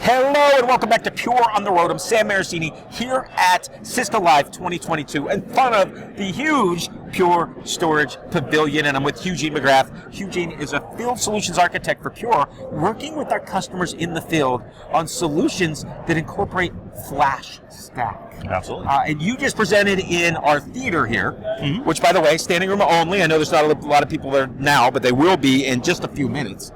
Hello and welcome back to Pure on the Road. I'm Sam Marasini here at Cisco Live 2022 in front of the huge Pure Storage Pavilion, and I'm with Eugene McGrath. Eugene is a field solutions architect for Pure, working with our customers in the field on solutions that incorporate FlashStack. Absolutely. And you just presented in our theater here, which, by the way, standing room only. I know there's not a lot of people there now, but they will be in just a few minutes.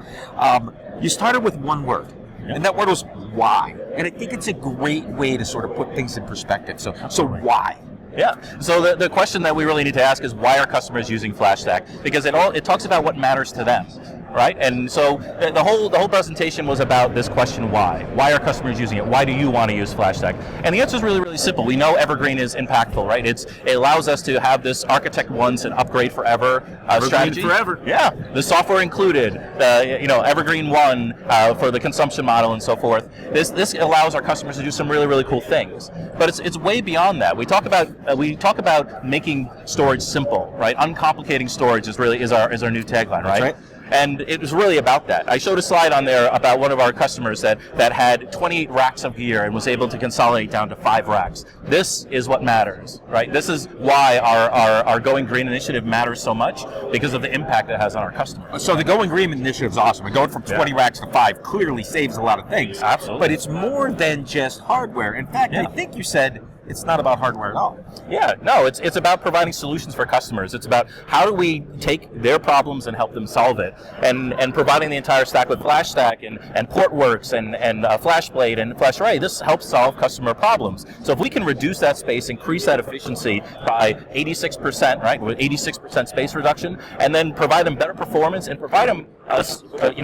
You started with one word. And that word was why. And I think it's a great way to sort of put things in perspective. So why? Yeah. So the question that we really need to ask is, why are customers using FlashStack? Because it talks about what matters to them, right? And so the whole presentation was about this question, why? Why are customers using it? Why do you want to use FlashStack? And the answer is really, really simple. We know Evergreen is impactful, right? It allows us to have this architect once and upgrade forever strategy. Forever. Yeah. The software included, Evergreen One for the consumption model and so forth. This allows our customers to do some really, really cool things. But it's way beyond that. We talk about making storage simple, right? Uncomplicating storage is our new tagline, right? That's right. And it was really about that. I showed a slide on there about one of our customers that had 28 racks of gear and was able to consolidate down to 5 racks. This is what matters, right? This is why our Going Green initiative matters so much, because of the impact it has on our customers. So the Going Green initiative is awesome. And going from 20 racks to 5 clearly saves a lot of things. Absolutely. But it's more than just hardware. In fact, I think you said it's not about hardware at all. Yeah, no, it's about providing solutions for customers. It's about how do we take their problems and help them solve it, and providing the entire stack with FlashStack and Portworx and FlashBlade and FlashArray. This helps solve customer problems. So if we can reduce that space, increase that efficiency by 86%, right, with 86% space reduction, and then provide them better performance and provide them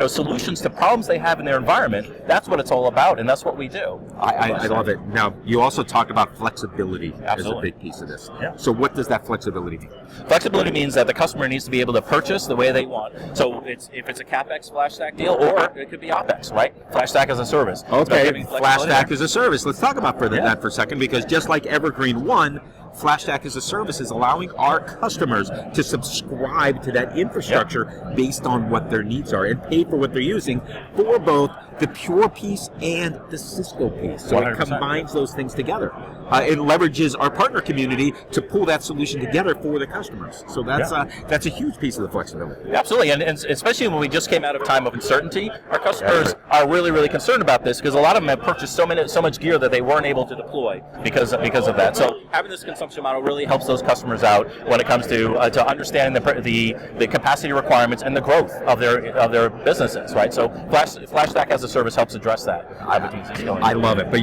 solutions to problems they have in their environment, that's what it's all about, and that's what we do. I love it. Now, you also talked about flexibility as a Absolutely. big piece of this. Yeah. So what does that flexibility mean? Flexibility means that the customer needs to be able to purchase the way they want. So if it's a CapEx FlashStack deal, or it could be OpEx, right? FlashStack as a service. It's about Okay, giving flexibility. FlashStack as a service. Let's talk about that for a second, because just like Evergreen One, FlashStack as a service is allowing our customers to subscribe to that infrastructure based on what their needs are and pay for what they're using for both the Pure piece and the Cisco piece. So 100%. it combines those things together. It leverages our partner community to pull that solution together for the customers. So that's a huge piece of the flexibility. Absolutely, and especially when we just came out of time of uncertainty, our customers are really, really concerned about this, because a lot of them have purchased so much gear that they weren't able to deploy because of that. So having this consumption model really helps those customers out when it comes to understanding the capacity requirements and the growth of their businesses, right? So FlashStack as a service helps address that. I love it, but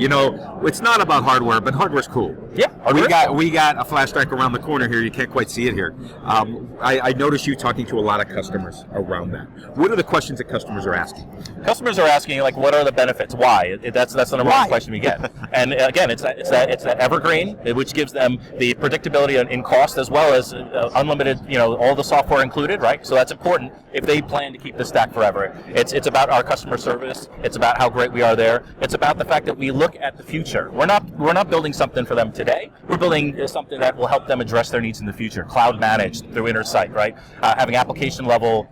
it's not about hardware, but hardware's cool. Yeah, we got a FlashStack around the corner here. You can't quite see it here. I noticed you talking to a lot of customers around that. What are the questions that customers are asking? Customers are asking, like, what are the benefits? Why? That's the number one question we get. And again, it's that Evergreen, which gives them the predictability in cost, as well as unlimited, all the software included, right? So that's important if they plan to keep this stack forever. It's about our customer service. It's about how great we are there. It's about the fact that we look at the future. We're not building something for them today. We're building something that will help them address their needs in the future. Cloud managed through Intersight, right? Having application level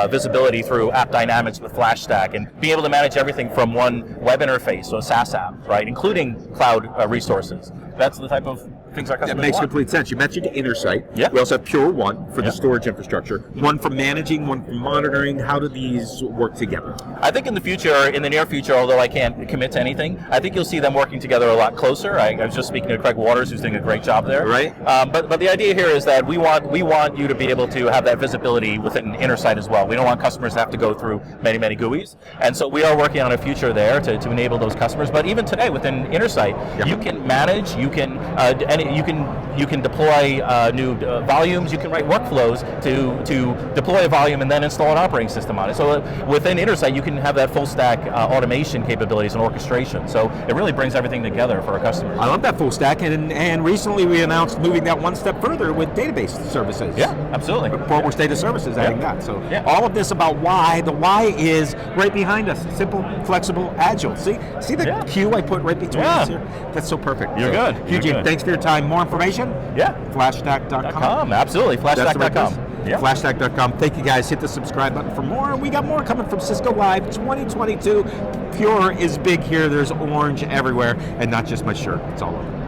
visibility through AppDynamics with FlashStack, and being able to manage everything from one web interface, so a SaaS app, right? Including cloud resources. That's the type of things our customers That makes want. complete sense. You mentioned Intersight. Yeah. We also have Pure One for the storage infrastructure. One for managing, one for monitoring. How do these work together? I think in the near future, although I can't commit to anything, I think you'll see them working together a lot closer. I was just speaking to Craig Waters, who's doing a great job there. Right. But the idea here is that we want you to be able to have that visibility within Intersight as well. We don't want customers to have to go through many, many GUIs. And so we are working on a future there to enable those customers. But even today within Intersight, you can manage, you can deploy new volumes, you can write workflows to deploy a volume and then install an operating system on it. So within Intersight, you can have that full stack automation capabilities and orchestration. So it really brings everything together for our customers. I love that full stack, and recently we announced moving that one step further with database services. Yeah, absolutely. Portworx Data Services adding that. So all of this about why. The why is right behind us. Simple, flexible, agile. See the Q I put right between us here? That's so perfect. You're good. Eugene, thanks for your time. More information? Yeah. FlashStack.com. Absolutely. FlashStack.com. Yeah. FlashStack.com. Thank you guys. Hit the subscribe button for more. We got more coming from Cisco Live 2022. Pure is big here. There's orange everywhere, and not just my shirt. It's all over.